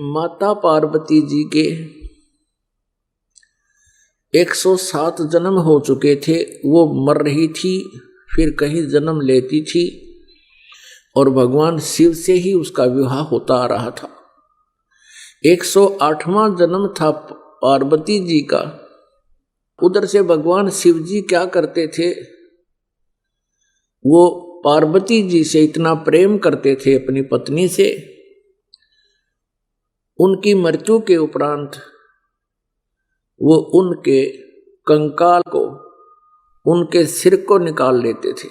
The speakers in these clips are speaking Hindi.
माता पार्वती जी के 107 जन्म हो चुके थे। वो मर रही थी, फिर कहीं जन्म लेती थी और भगवान शिव से ही उसका विवाह होता आ रहा था। 108वां जन्म था पार्वती जी का। उधर से भगवान शिव जी क्या करते थे, वो पार्वती जी से इतना प्रेम करते थे अपनी पत्नी से, उनकी मृत्यु के उपरांत वो उनके कंकाल को, उनके सिर को निकाल लेते थे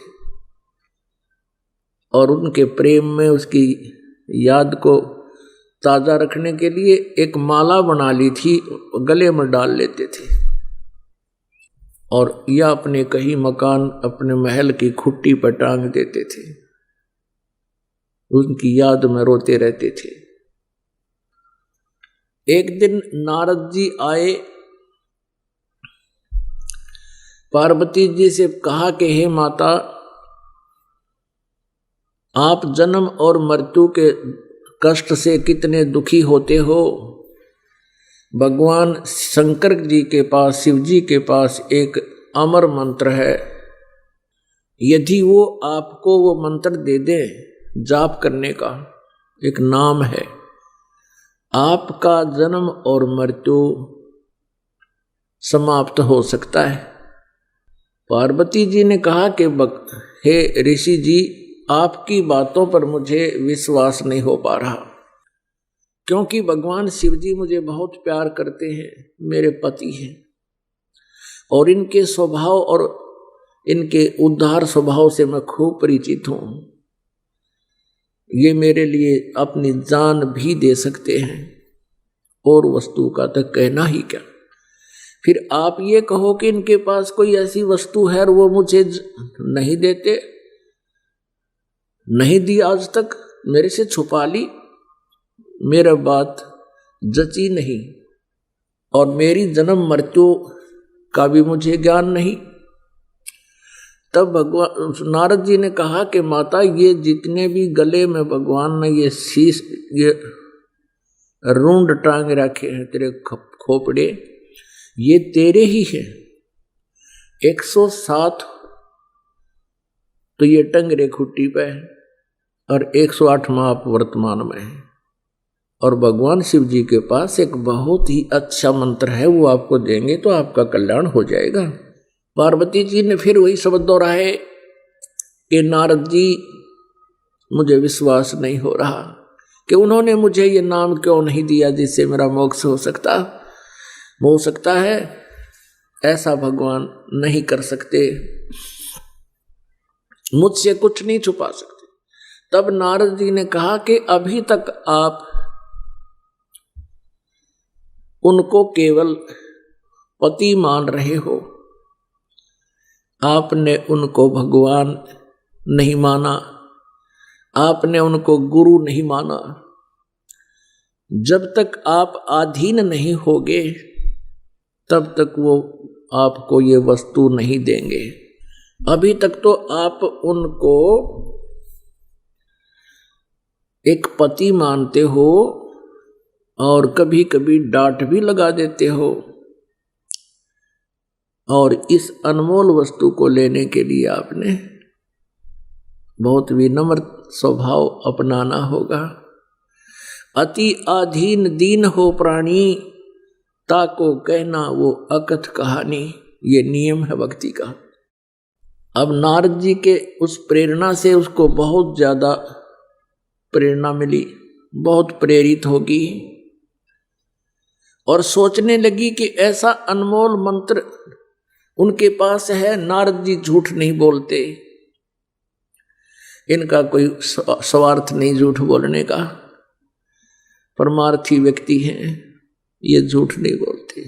और उनके प्रेम में उसकी याद को ताजा रखने के लिए एक माला बना ली थी, गले में डाल लेते थे और या अपने कहीं मकान, अपने महल की खुट्टी पर टांग देते थे। उनकी याद में रोते रहते थे। एक दिन नारद जी आए, पार्वती जी से कहा कि हे माता, आप जन्म और मृत्यु के कष्ट से कितने दुखी होते हो। भगवान शंकर जी के पास, शिव जी के पास एक अमर मंत्र है, यदि वो आपको वो मंत्र दे दे, जाप करने का एक नाम है, आपका जन्म और मृत्यु समाप्त हो सकता है। पार्वती जी ने कहा कि हे ऋषि जी, आपकी बातों पर मुझे विश्वास नहीं हो पा रहा, क्योंकि भगवान शिव जी मुझे बहुत प्यार करते हैं, मेरे पति हैं और इनके स्वभाव और इनके उदार स्वभाव से मैं खूब परिचित हूं। ये मेरे लिए अपनी जान भी दे सकते हैं और वस्तु का तो कहना ही क्या। फिर आप ये कहो कि इनके पास कोई ऐसी वस्तु है और वो मुझे नहीं देते, नहीं दी आज तक, मेरे से छुपा ली, मेरा बात जची नहीं और मेरी जन्म मृत्यु का भी मुझे ज्ञान नहीं। तब भगवान नारद जी ने कहा कि माता, ये जितने भी गले में भगवान ने ये शीश, ये रूंड टांग रखे हैं तेरे खोपड़े, ये तेरे ही हैं। 107 तो ये टंग रे खुट्टी पे है और 108वां आप वर्तमान में है। और भगवान शिव जी के पास एक बहुत ही अच्छा मंत्र है, वो आपको देंगे तो आपका कल्याण हो जाएगा। पार्वती जी ने फिर वही शब्द दोहराए कि नारद जी, मुझे विश्वास नहीं हो रहा कि उन्होंने मुझे ये नाम क्यों नहीं दिया जिससे मेरा मोक्ष हो सकता है। ऐसा भगवान नहीं कर सकते, मुझसे कुछ नहीं छुपा सकते। तब नारद जी ने कहा कि अभी तक आप उनको केवल पति मान रहे हो, आपने उनको भगवान नहीं माना, आपने उनको गुरु नहीं माना। जब तक आप अधीन नहीं होगे तब तक वो आपको ये वस्तु नहीं देंगे। अभी तक तो आप उनको एक पति मानते हो और कभी कभी डांट भी लगा देते हो, और इस अनमोल वस्तु को लेने के लिए आपने बहुत विनम्र स्वभाव अपनाना होगा। अति अधीन दीन हो प्राणी, ताको कहना वो अकथ कहानी, ये नियम है भक्ति का। अब नारद जी के उस प्रेरणा से उसको बहुत ज्यादा प्रेरणा मिली, बहुत प्रेरित होगी और सोचने लगी कि ऐसा अनमोल मंत्र उनके पास है। नारद जी झूठ नहीं बोलते, इनका कोई स्वार्थ नहीं झूठ बोलने का, परमार्थी व्यक्ति हैं, ये झूठ नहीं बोलते।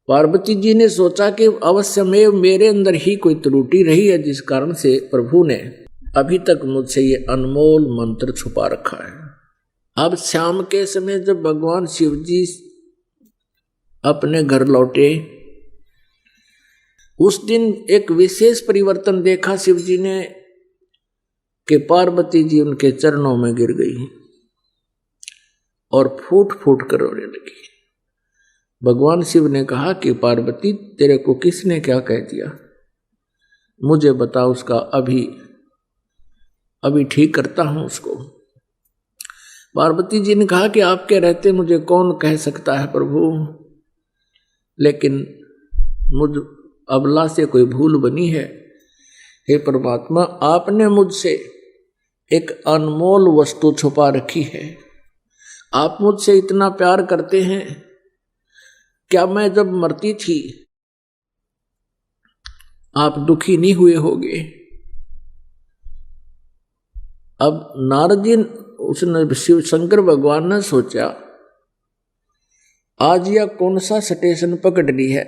पार्वती जी ने सोचा कि अवश्य में मेरे अंदर ही कोई त्रुटि रही है जिस कारण से प्रभु ने अभी तक मुझसे ये अनमोल मंत्र छुपा रखा है। अब शाम के समय जब भगवान शिव जी अपने घर लौटे, उस दिन एक विशेष परिवर्तन देखा शिव जी ने कि पार्वती जी उनके चरणों में गिर गई और फूट फूट कर रोने लगी। भगवान शिव ने कहा कि पार्वती, तेरे को किसने क्या कह दिया, मुझे बता, उसका अभी ठीक करता हूं उसको। पार्वती जी ने कहा कि आपके रहते मुझे कौन कह सकता है प्रभु, लेकिन मुझ अबला से कोई भूल बनी है। हे परमात्मा, आपने मुझसे एक अनमोल वस्तु छुपा रखी है। आप मुझसे इतना प्यार करते हैं, क्या मैं जब मरती थी आप दुखी नहीं हुए होगे? अब नारद जी, उसने शिव शंकर भगवान ने सोचा आज यह कौन सा स्टेशन पकड़ ली है,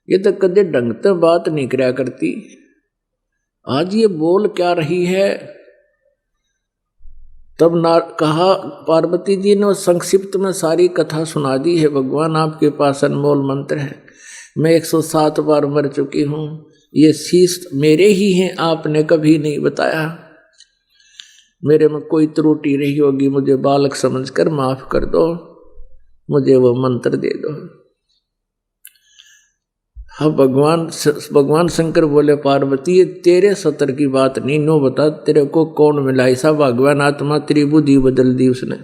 ये तो कदे ढंग से बात नहीं करया करती, आज ये बोल क्या रही है। तब कहा, पार्वती जी ने संक्षिप्त में सारी कथा सुना दी है। भगवान, आपके पास अनमोल मंत्र है, मैं 107 बार मर चुकी हूँ, ये शीश मेरे ही हैं, आपने कभी नहीं बताया। मेरे में कोई त्रुटि रही होगी, मुझे बालक समझकर माफ कर दो, मुझे वो मंत्र दे दो। हाँ, भगवान शंकर बोले, पार्वती ये तेरे सतर की बात नहीं, नो बता तेरे को कौन मिला ऐसा भगवान आत्मा, तेरी बुद्धि बदल दी उसने।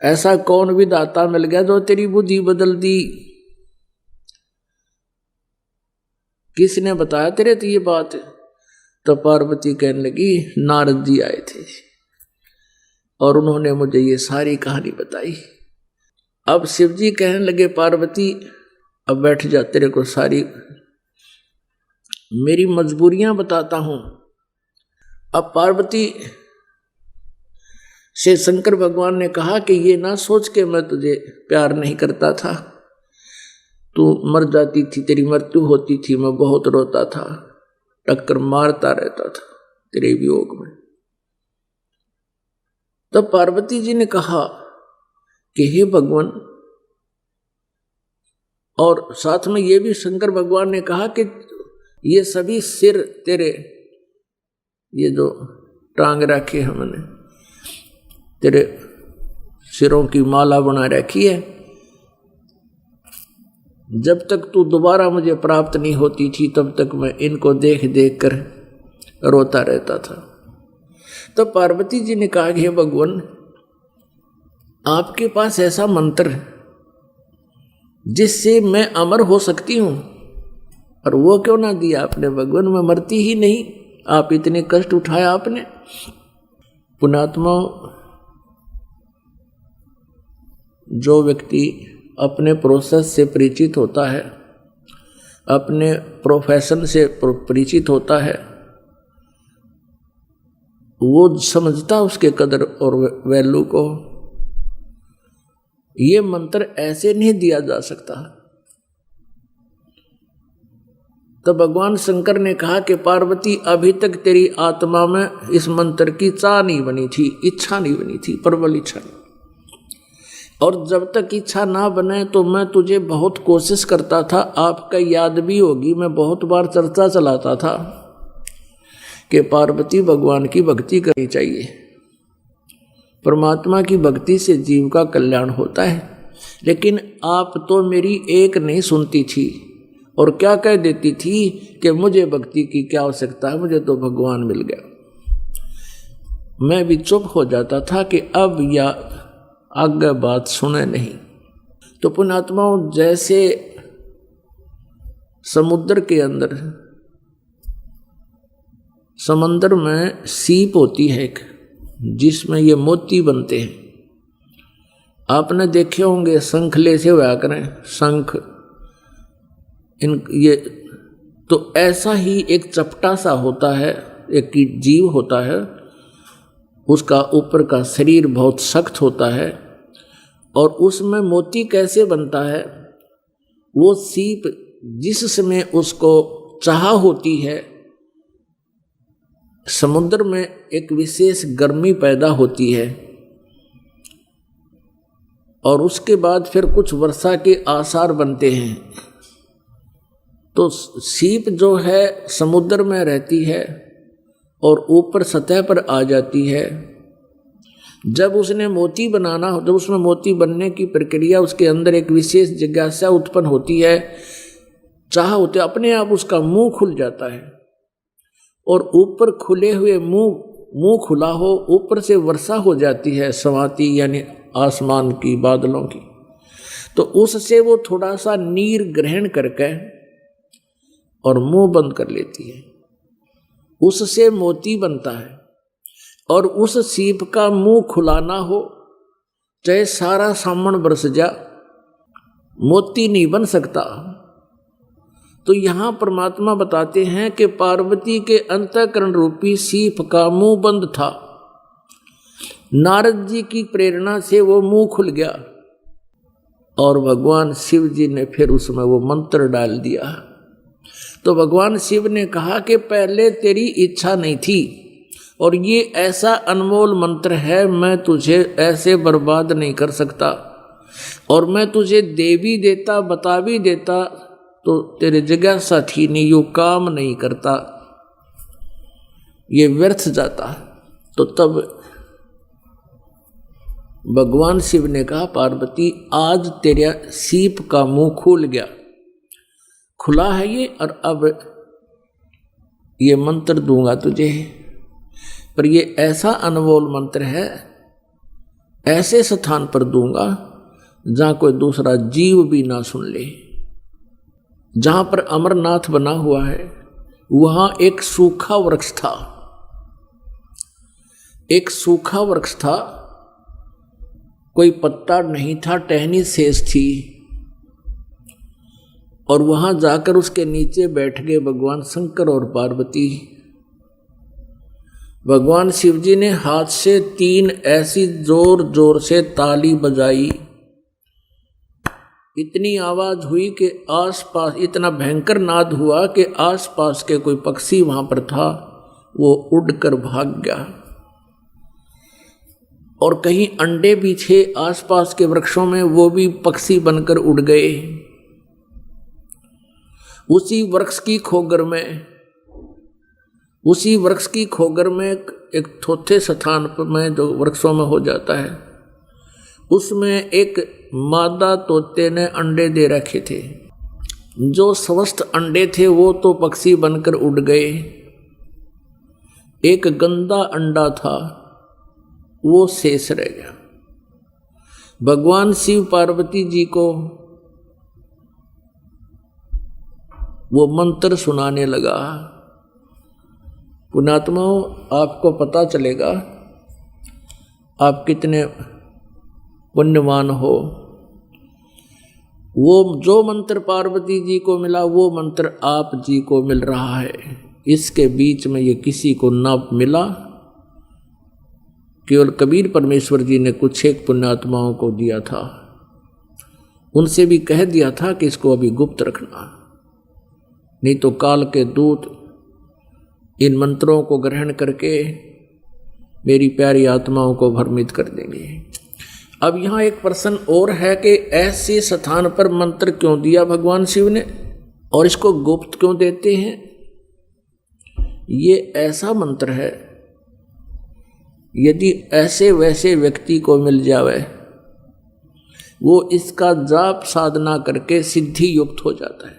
ऐसा कौन विधाता मिल गया जो तेरी बुद्धि बदल दी? किसने बताया तेरे तो ये बात? तो पार्वती कहने लगी, नारद जी आए थे और उन्होंने मुझे ये सारी कहानी बताई। अब शिव जी कहने लगे, पार्वती अब बैठ जा, तेरे को सारी मेरी मजबूरियां बताता हूं। अब पार्वती से शंकर भगवान ने कहा कि ये ना सोच के मैं तुझे प्यार नहीं करता था, तू मर जाती थी, तेरी मृत्यु होती थी, मैं बहुत रोता था, टक्कर मारता रहता था तेरे वियोग में। तब पार्वती जी ने कहा कि हे भगवान, और साथ में ये भी शंकर भगवान ने कहा कि ये सभी सिर तेरे, ये जो टांग रखे हमने, तेरे सिरों की माला बना रखी है, जब तक तू दोबारा मुझे प्राप्त नहीं होती थी तब तक मैं इनको देख देख कर रोता रहता था। तो पार्वती जी ने कहा कि हे भगवान, आपके पास ऐसा मंत्र है जिससे मैं अमर हो सकती हूं, और वो क्यों ना दिया आपने भगवान, मैं मरती ही नहीं, आप इतने कष्ट उठाया आपने। पुण्यात्मा, जो व्यक्ति अपने प्रोसेस से परिचित होता है, अपने प्रोफेशन से परिचित होता है, वो समझता उसके कदर और वैल्यू को। ये मंत्र ऐसे नहीं दिया जा सकता। तो भगवान शंकर ने कहा कि पार्वती, अभी तक तेरी आत्मा में इस मंत्र की चाह नहीं बनी थी, इच्छा नहीं बनी थी, प्रबल इच्छा नहीं। और जब तक इच्छा ना बने तो मैं तुझे बहुत कोशिश करता था, आपका याद भी होगी, मैं बहुत बार चर्चा चलाता था कि पार्वती भगवान की भक्ति करनी चाहिए, परमात्मा की भक्ति से जीव का कल्याण होता है। लेकिन आप तो मेरी एक नहीं सुनती थी और क्या कह देती थी कि मुझे भक्ति की क्या आवश्यकता है, मुझे तो भगवान मिल गया। मैं भी चुप हो जाता था कि अब या आगे बात सुने नहीं। तो पुण्यात्माओं, जैसे समुद्र के अंदर, समंदर में सीप होती है एक, जिसमें ये मोती बनते हैं, आपने देखे होंगे, शंखले से हुआ करें शंख, इन ये तो ऐसा ही एक चपटा सा होता है, एक जीव होता है, उसका ऊपर का शरीर बहुत सख्त होता है, और उसमें मोती कैसे बनता है, वो सीप जिस समय उसको चाह होती है, समुद्र में एक विशेष गर्मी पैदा होती है, और उसके बाद फिर कुछ वर्षा के आसार बनते हैं। तो सीप जो है समुद्र में रहती है और ऊपर सतह पर आ जाती है, जब उसने मोती बनाना, जब उसमें मोती बनने की प्रक्रिया, उसके अंदर एक विशेष जिज्ञासा उत्पन्न होती है, चाह होते, अपने आप उसका मुंह खुल जाता है। और ऊपर खुले हुए मुंह खुला हो, ऊपर से वर्षा हो जाती है स्वाति यानी आसमान की, बादलों की, तो उससे वो थोड़ा सा नीर ग्रहण करके और मुंह बंद कर लेती है, उससे मोती बनता है। और उस सीप का मुंह खुलाना हो, चाहे सारा सामन बरस जा, मोती नहीं बन सकता। तो यहां परमात्मा बताते हैं कि पार्वती के अंतःकरण रूपी सीप का मुंह बंद था, नारद जी की प्रेरणा से वो मुंह खुल गया और भगवान शिव जी ने फिर उसमें वो मंत्र डाल दिया। तो भगवान शिव ने कहा कि पहले तेरी इच्छा नहीं थी और ये ऐसा अनमोल मंत्र है, मैं तुझे ऐसे बर्बाद नहीं कर सकता, और मैं तुझे दे भी देता, बता भी देता, तो तेरे जिज्ञासा थी नहीं, यो काम नहीं करता, ये व्यर्थ जाता। तो तब भगवान शिव ने कहा, पार्वती आज तेरा सीप का मुंह खुल गया, खुला है ये, और अब ये मंत्र दूंगा तुझे, पर ये ऐसा अनमोल मंत्र है, ऐसे स्थान पर दूंगा जहां कोई दूसरा जीव भी ना सुन ले। जहां पर अमरनाथ बना हुआ है वहां एक सूखा वृक्ष था, एक सूखा वृक्ष था, कोई पत्ता नहीं था, टहनी शेष थी, और वहां जाकर उसके नीचे बैठ गए भगवान शंकर और पार्वती। भगवान शिव जी ने हाथ से 3 ऐसी जोर जोर से ताली बजाई, इतनी आवाज हुई कि आसपास, इतना भयंकर नाद हुआ कि आसपास के कोई पक्षी वहां पर था वो उड़कर भाग गया। और कहीं अंडे भी थे आसपास के वृक्षों में, वो भी पक्षी बनकर उड़ गए। उसी वृक्ष की खोगर में एक थोथे स्थान पर में जो वृक्षों में हो जाता है, उसमें एक मादा तोते ने अंडे दे रखे थे। जो स्वस्थ अंडे थे वो तो पक्षी बनकर उड़ गए, एक गंदा अंडा था वो शेष रह गया। भगवान शिव पार्वती जी को वो मंत्र सुनाने लगा। पुण्यात्माओं, आपको पता चलेगा आप कितने पुण्यवान हो। वो जो मंत्र पार्वती जी को मिला वो मंत्र आप जी को मिल रहा है, इसके बीच में ये किसी को ना मिला। केवल कबीर परमेश्वर जी ने कुछ एक पुण्यात्माओं को दिया था, उनसे भी कह दिया था कि इसको अभी गुप्त रखना, नहीं तो काल के दूत इन मंत्रों को ग्रहण करके मेरी प्यारी आत्माओं को भ्रमित कर देंगे। अब यहाँ एक प्रश्न और है कि ऐसे स्थान पर मंत्र क्यों दिया भगवान शिव ने और इसको गुप्त क्यों देते हैं? ये ऐसा मंत्र है, यदि ऐसे वैसे व्यक्ति को मिल जावे वो इसका जाप साधना करके सिद्धि युक्त हो जाता है,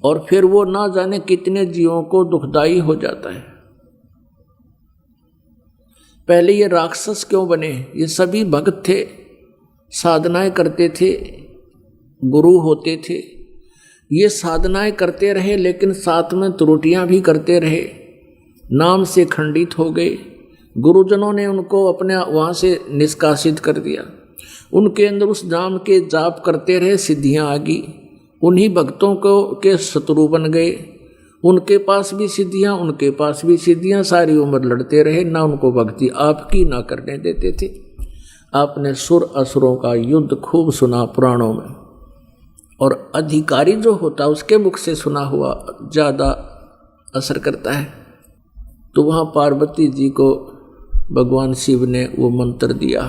और फिर वो ना जाने कितने जीवों को दुखदाई हो जाता है। पहले ये राक्षस क्यों बने? ये सभी भक्त थे, साधनाएं करते थे, गुरु होते थे, ये साधनाएं करते रहे, लेकिन साथ में त्रुटियां भी करते रहे, नाम से खंडित हो गए। गुरुजनों ने उनको अपने वहाँ से निष्कासित कर दिया। उनके अंदर उस नाम के जाप करते रहे, सिद्धियाँ आ गई, उन्हीं भक्तों को के शत्रु बन गए। उनके पास भी सिद्धियाँ, उनके पास भी सिद्धियाँ, सारी उम्र लड़ते रहे, ना उनको भक्ति आपकी ना करने देते थे। आपने सुर असुरों का युद्ध खूब सुना पुराणों में, और अधिकारी जो होता उसके मुख से सुना हुआ ज़्यादा असर करता है। तो वहाँ पार्वती जी को भगवान शिव ने वो मंत्र दिया।